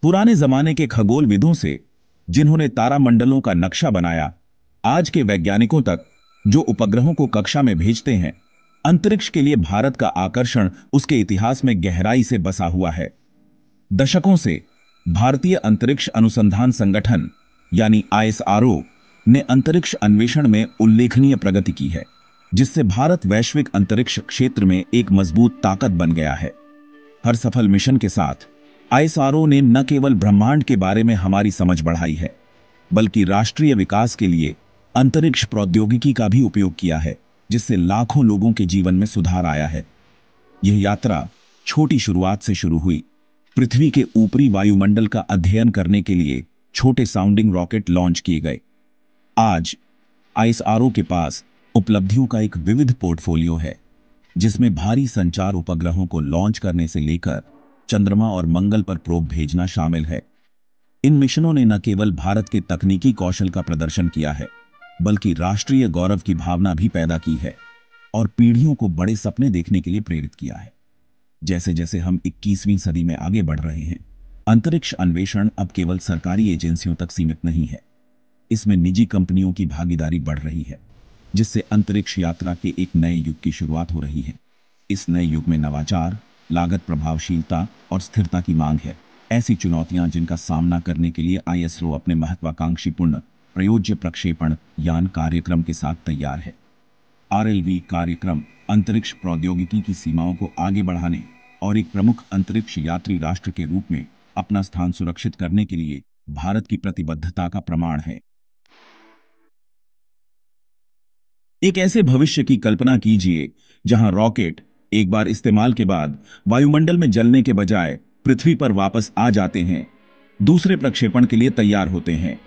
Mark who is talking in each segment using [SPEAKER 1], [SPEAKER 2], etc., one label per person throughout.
[SPEAKER 1] पुराने जमाने के खगोलविदों से, जिन्होंने तारामंडलों का नक्शा बनाया, आज के वैज्ञानिकों तक जो उपग्रहों को कक्षा में भेजते हैं, अंतरिक्ष के लिए भारत का आकर्षण उसके इतिहास में गहराई से बसा हुआ है। दशकों से भारतीय अंतरिक्ष अनुसंधान संगठन यानी ISRO ने अंतरिक्ष अन्वेषण में उल्लेखनीय प्रगति की है, जिससे भारत वैश्विक अंतरिक्ष क्षेत्र में एक मजबूत ताकत बन गया है। हर सफल मिशन के साथ ISRO ने न केवल ब्रह्मांड के बारे में हमारी समझ बढ़ाई है, बल्कि राष्ट्रीय विकास के लिए अंतरिक्ष प्रौद्योगिकी का भी उपयोग किया है, जिससे लाखों लोगों के जीवन में सुधार आया है। यह यात्रा छोटी शुरुआत से शुरू हुई। पृथ्वी के ऊपरी वायुमंडल का अध्ययन करने के लिए छोटे साउंडिंग रॉकेट लॉन्च किए गए। आज ISRO के पास उपलब्धियों का एक विविध पोर्टफोलियो है, जिसमें भारी संचार उपग्रहों को लॉन्च करने से लेकर चंद्रमा और मंगल पर प्रोब भेजना शामिल है। इन मिशनों ने न केवल भारत के तकनीकी कौशल का प्रदर्शन किया है, बल्कि राष्ट्रीय गौरव की भावना भी पैदा की है और पीढ़ियों को बड़े सपने देखने के लिए प्रेरित किया है। जैसे जैसे हम 21वीं सदी में आगे बढ़ रहे हैं, अंतरिक्ष अन्वेषण अब केवल सरकारी एजेंसियों तक सीमित नहीं है। इसमें निजी कंपनियों की भागीदारी बढ़ रही है, जिससे अंतरिक्ष यात्रा के एक नए युग की शुरुआत हो रही है। इस नए युग में नवाचार, लागत प्रभावशीलता और स्थिरता की मांग है। ऐसी चुनौतियां जिनका सामना करने के लिए ISRO अपने महत्वाकांक्षीपूर्ण प्रयोज्य प्रक्षेपण यान कार्यक्रम के साथ तैयार है। RLV कार्यक्रम अंतरिक्ष प्रौद्योगिकी की सीमाओं को आगे बढ़ाने और एक प्रमुख अंतरिक्ष यात्री राष्ट्र के रूप में अपना स्थान सुरक्षित करने के लिए भारत की प्रतिबद्धता का प्रमाण है। एक ऐसे भविष्य की कल्पना कीजिए जहां रॉकेट एक बार इस्तेमाल के बाद वायुमंडल में जलने के बजाय पृथ्वी पर वापस आ जाते हैं, दूसरे प्रक्षेपण के लिए तैयार होते हैं।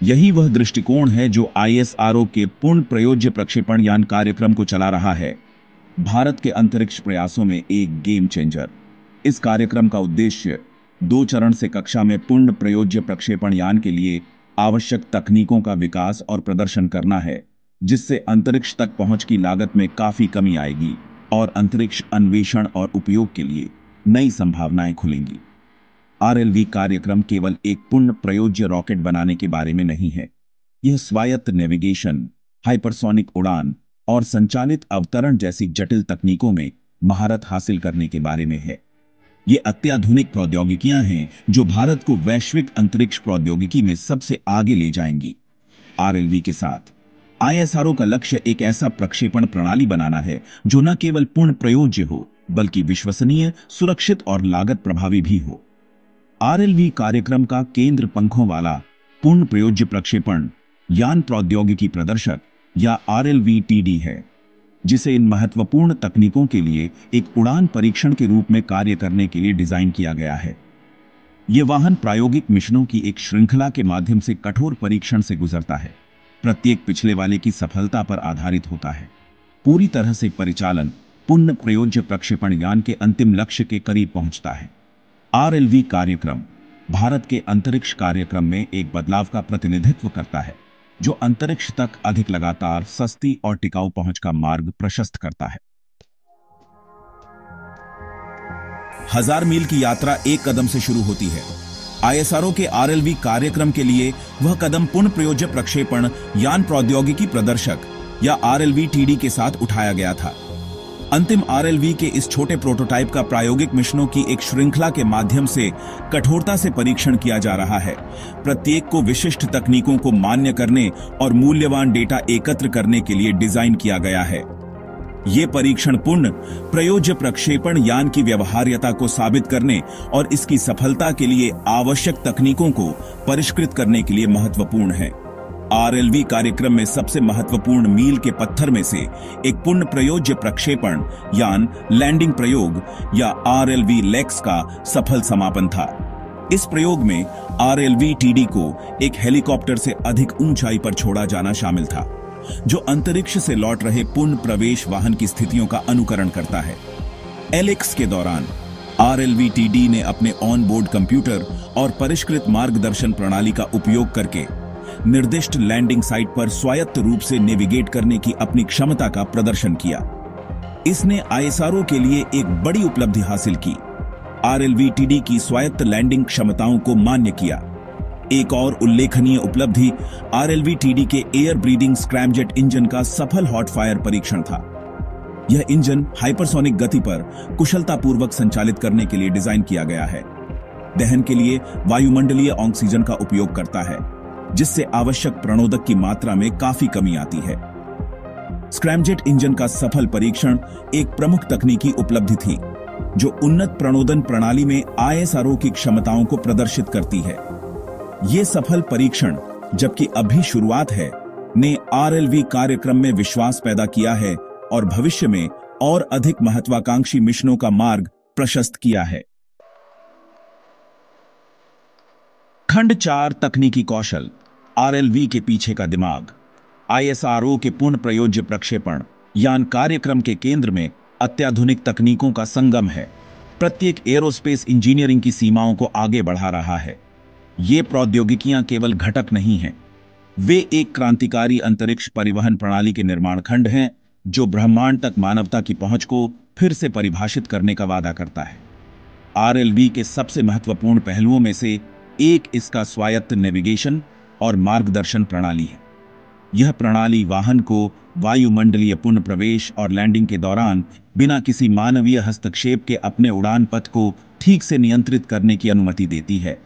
[SPEAKER 1] यही वह दृष्टिकोण है जो ISRO के पूर्ण प्रयोज्य प्रक्षेपण यान कार्यक्रम को चला रहा है, भारत के अंतरिक्ष प्रयासों में एक गेम चेंजर। इस कार्यक्रम का उद्देश्य 2 चरण से कक्षा में पूर्ण प्रयोज्य प्रक्षेपण यान के लिए आवश्यक तकनीकों का विकास और प्रदर्शन करना है, जिससे अंतरिक्ष तक पहुंच की लागत में काफी कमी आएगी और अंतरिक्ष अन्वेषण और उपयोग के लिए नई संभावनाएं खुलेंगी। RLV कार्यक्रम केवल एक पूर्ण प्रयोज्य रॉकेट बनाने के बारे में नहीं है। यह स्वायत्त नेविगेशन, हाइपरसोनिक उड़ान और संचालित अवतरण जैसी जटिल तकनीकों में महारत हासिल करने के बारे में है। ये अत्याधुनिक प्रौद्योगिकियां हैं जो भारत को वैश्विक अंतरिक्ष प्रौद्योगिकी में सबसे आगे ले जाएंगी। RLV के साथ ISRO का लक्ष्य एक ऐसा प्रक्षेपण प्रणाली बनाना है जो न केवल पूर्ण प्रयोज्य हो, बल्कि विश्वसनीय, सुरक्षित और लागत प्रभावी भी हो। RLV कार्यक्रम का केंद्र पंखों वाला पूर्ण प्रयोज्य प्रक्षेपण यान प्रौद्योगिकी प्रदर्शक या RLV-TD है, जिसे इन महत्वपूर्ण तकनीकों के लिए एक उड़ान परीक्षण के रूप में कार्य करने के लिए डिजाइन किया गया है। यह वाहन प्रायोगिक मिशनों की एक श्रृंखला के माध्यम से कठोर परीक्षण से गुजरता है। प्रत्येक पिछले वाले की सफलता पर आधारित होता है। पूरी तरह से परिचालन पूर्ण प्रयोज्य प्रक्षेपण यान के अंतिम लक्ष्य के करीब पहुंचता है। RLV कार्यक्रम भारत के अंतरिक्ष कार्यक्रम में एक बदलाव का प्रतिनिधित्व करता है, जो अंतरिक्ष तक अधिक लगातार, सस्ती और टिकाऊ पहुंच का मार्ग प्रशस्त करता है। 1000 मील की यात्रा एक कदम से शुरू होती है। ISRO के RLV कार्यक्रम के लिए वह कदम पूर्ण प्रयोज्य प्रक्षेपण यान प्रौद्योगिकी प्रदर्शक या RLV-TD के साथ उठाया गया था। अंतिम RLV के इस छोटे प्रोटोटाइप का प्रायोगिक मिशनों की एक श्रृंखला के माध्यम से कठोरता से परीक्षण किया जा रहा है। प्रत्येक को विशिष्ट तकनीकों को मान्य करने और मूल्यवान डेटा एकत्र करने के लिए डिजाइन किया गया है। ये परीक्षण पूर्ण प्रयोज्य प्रक्षेपण यान की व्यवहार्यता को साबित करने और इसकी सफलता के लिए आवश्यक तकनीकों को परिष्कृत करने के लिए महत्वपूर्ण है। RLV कार्यक्रम में सबसे महत्वपूर्ण मील के पत्थर में से एक पूर्ण प्रयोज्य प्रक्षेपण यान लैंडिंग प्रयोग या RLV-LEX का सफल समापन था। इस प्रयोग में RLV-TD को एक हेलीकॉप्टर से अधिक ऊंचाई पर छोड़ा जाना शामिल था, जो अंतरिक्ष से लौट रहे पूर्ण प्रवेश वाहन की स्थितियों का अनुकरण करता है। LEX के दौरान RLV-TD ने अपने ऑन बोर्ड कंप्यूटर और परिष्कृत मार्गदर्शन प्रणाली का उपयोग करके निर्दिष्ट लैंडिंग साइट पर स्वायत्त रूप से नेविगेट करने की अपनी क्षमता का प्रदर्शन किया। इसने ISRO के लिए एक बड़ी उपलब्धि हासिल की। RLV-TD की स्वायत्त लैंडिंग क्षमताओं को मान्य किया। एक और उल्लेखनीय उपलब्धि RLV-TD के एयर ब्रीदिंग स्क्रैमजेट इंजन का सफल हॉट फायर परीक्षण था। यह इंजन हाइपरसोनिक गति पर कुशलतापूर्वक संचालित करने के लिए डिजाइन किया गया है। दहन के लिए वायुमंडलीय ऑक्सीजन का उपयोग करता है, जिससे आवश्यक प्रणोदक की मात्रा में काफी कमी आती है। स्क्रैमजेट इंजन का सफल परीक्षण एक प्रमुख तकनीकी उपलब्धि थी, जो उन्नत प्रणोदन प्रणाली में ISRO की क्षमताओं को प्रदर्शित करती है। यह सफल परीक्षण, जबकि अभी शुरुआत है, ने RLV कार्यक्रम में विश्वास पैदा किया है और भविष्य में और अधिक महत्वाकांक्षी मिशनों का मार्ग प्रशस्त किया है। खंड 4 तकनीकी कौशल, RLV के पीछे का दिमाग। ISRO के पूर्ण प्रयोज्य प्रक्षेपण यान कार्यक्रम के केंद्र में अत्याधुनिक तकनीकों का संगम है। प्रत्येक एरोस्पेस इंजीनियरिंग की सीमाओं को आगे बढ़ा रहा है। ये प्रौद्योगिकियां केवल घटक नहीं हैं, वे एक क्रांतिकारी अंतरिक्ष परिवहन प्रणाली के निर्माण खंड हैं, जो ब्रह्मांड तक मानवता की पहुंच को फिर से परिभाषित करने का वादा करता है। RLV के सबसे महत्वपूर्ण पहलुओं में से एक इसका स्वायत्त नेविगेशन और मार्गदर्शन प्रणाली है। यह प्रणाली वाहन को वायुमंडलीय पुनः प्रवेश और लैंडिंग के दौरान बिना किसी मानवीय हस्तक्षेप के अपने उड़ान पथ को ठीक से नियंत्रित करने की अनुमति देती है।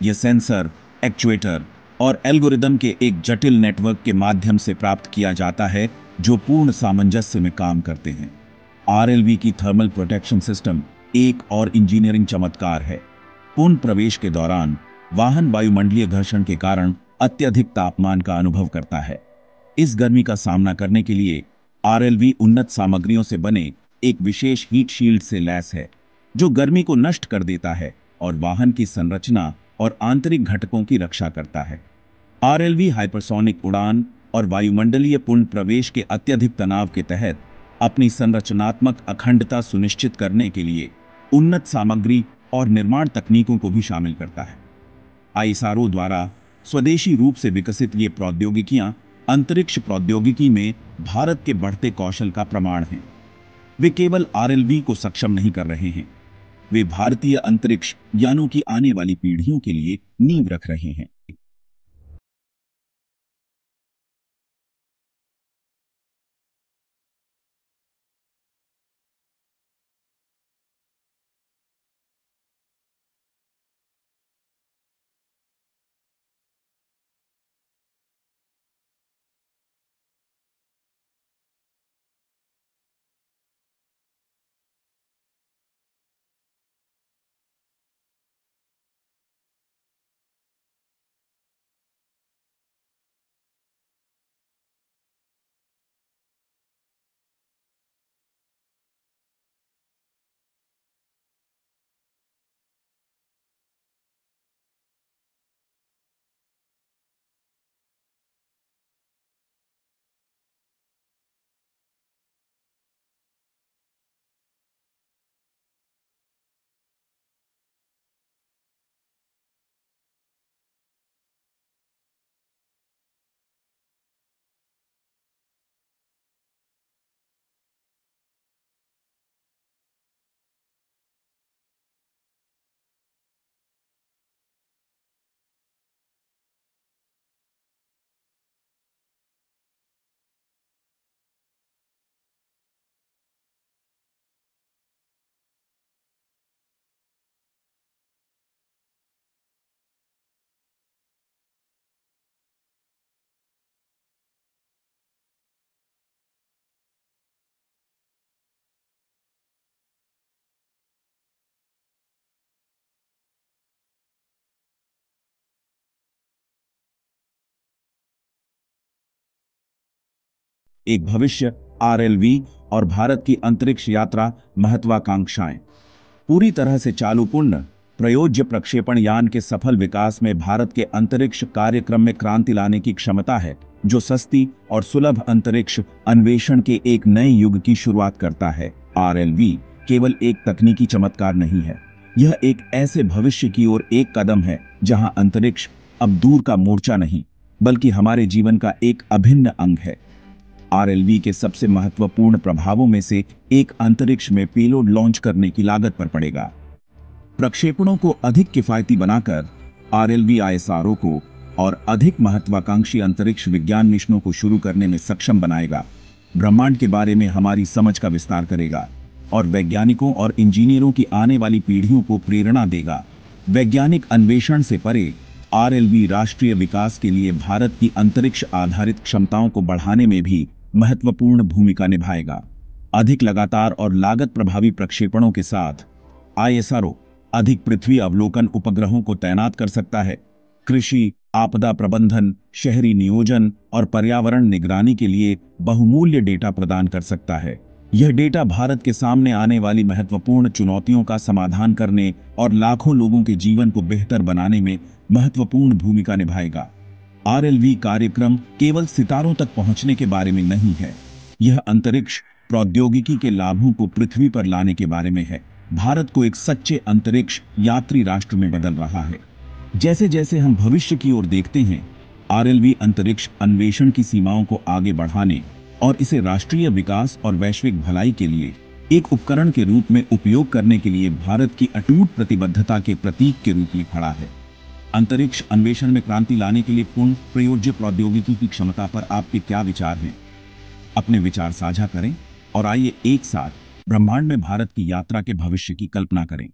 [SPEAKER 1] यह सेंसर, एक्चुएटर और एल्गोरिदम के एक जटिल नेटवर्क के माध्यम से प्राप्त किया जाता है, जो पूर्ण सामंजस्य में काम करते हैं। RLV की थर्मल प्रोटेक्शन सिस्टम एक और इंजीनियरिंग चमत्कार है। पूर्ण प्रवेश के दौरान वाहन वायुमंडलीय घर्षण के कारण अत्यधिक तापमान का अनुभव करता है। इस गर्मी का सामना करने के लिए RLV उन्नत सामग्रियों से बने एक विशेष हीट शील्ड से लैस है, जो गर्मी को नष्ट कर देता है और वाहन की संरचना और आंतरिक घटकों की रक्षा करता है। RLV हाइपरसोनिक उड़ान और वायुमंडलीय पूर्ण प्रवेश के अत्यधिक तनाव के तहत अपनी संरचनात्मक अखंडता सुनिश्चित करने के लिए उन्नत सामग्री और निर्माण तकनीकों को भी शामिल करता है। ISRO द्वारा स्वदेशी रूप से विकसित ये प्रौद्योगिकियां अंतरिक्ष प्रौद्योगिकी में भारत के बढ़ते कौशल का प्रमाण हैं। वे केवल RLV को सक्षम नहीं कर रहे हैं, वे भारतीय अंतरिक्ष यानों की आने वाली पीढ़ियों के लिए नींव रख रहे हैं। एक भविष्य, RLV और भारत की अंतरिक्ष यात्रा महत्वाकांक्षाएं। पूरी तरह से चालू पूर्ण प्रयोज्य प्रक्षेपण यान के सफल विकास में भारत के अंतरिक्ष कार्यक्रम में क्रांति लाने की क्षमता है, जो सस्ती और सुलभ अंतरिक्ष अन्वेषण के एक नए युग की शुरुआत करता है। RLV केवल एक तकनीकी चमत्कार नहीं है, यह एक ऐसे भविष्य की ओर एक कदम है जहां अंतरिक्ष अब दूर का मोर्चा नहीं, बल्कि हमारे जीवन का एक अभिन्न अंग है। RLV के सबसे महत्वपूर्ण प्रभावों में से एक अंतरिक्ष में पेलोड लॉन्च करने की लागत पर पड़ेगा। प्रक्षेपणों को अधिक किफायती बनाकर आरएलवी आईएसआरओ को और अधिक महत्वाकांक्षी अंतरिक्ष विज्ञान मिशनों को शुरू करने में सक्षम बनाएगा, ब्रह्मांड के बारे में हमारी समझ का विस्तार करेगा और वैज्ञानिकों और इंजीनियरों की आने वाली पीढ़ियों को प्रेरणा देगा। वैज्ञानिक अन्वेषण से परे आरएलवी राष्ट्रीय विकास के लिए भारत की अंतरिक्ष आधारित क्षमताओं को बढ़ाने में भी महत्वपूर्ण भूमिका निभाएगा। अधिक लगातार और लागत प्रभावी प्रक्षेपणों के साथ आईएसआरओ अधिक पृथ्वी अवलोकन उपग्रहों को तैनात कर सकता है, कृषि, आपदा प्रबंधन, शहरी नियोजन और पर्यावरण निगरानी के लिए बहुमूल्य डेटा प्रदान कर सकता है। यह डेटा भारत के सामने आने वाली महत्वपूर्ण चुनौतियों का समाधान करने और लाखों लोगों के जीवन को बेहतर बनाने में महत्वपूर्ण भूमिका निभाएगा। आरएलवी कार्यक्रम केवल सितारों तक पहुंचने के बारे में नहीं है, यह अंतरिक्ष प्रौद्योगिकी के लाभों को पृथ्वी पर लाने के बारे में है। भारत को एक सच्चे अंतरिक्ष यात्री राष्ट्र में बदल रहा है। जैसे जैसे हम भविष्य की ओर देखते हैं, आरएलवी अंतरिक्ष अन्वेषण की सीमाओं को आगे बढ़ाने और इसे राष्ट्रीय विकास और वैश्विक भलाई के लिए एक उपकरण के रूप में उपयोग करने के लिए भारत की अटूट प्रतिबद्धता के प्रतीक के रूप में खड़ा है। अंतरिक्ष अन्वेषण में क्रांति लाने के लिए पूर्ण प्रयोज्य प्रौद्योगिकी की क्षमता पर आपके क्या विचार हैं? अपने विचार साझा करें और आइए एक साथ ब्रह्मांड में भारत की यात्रा के भविष्य की कल्पना करें।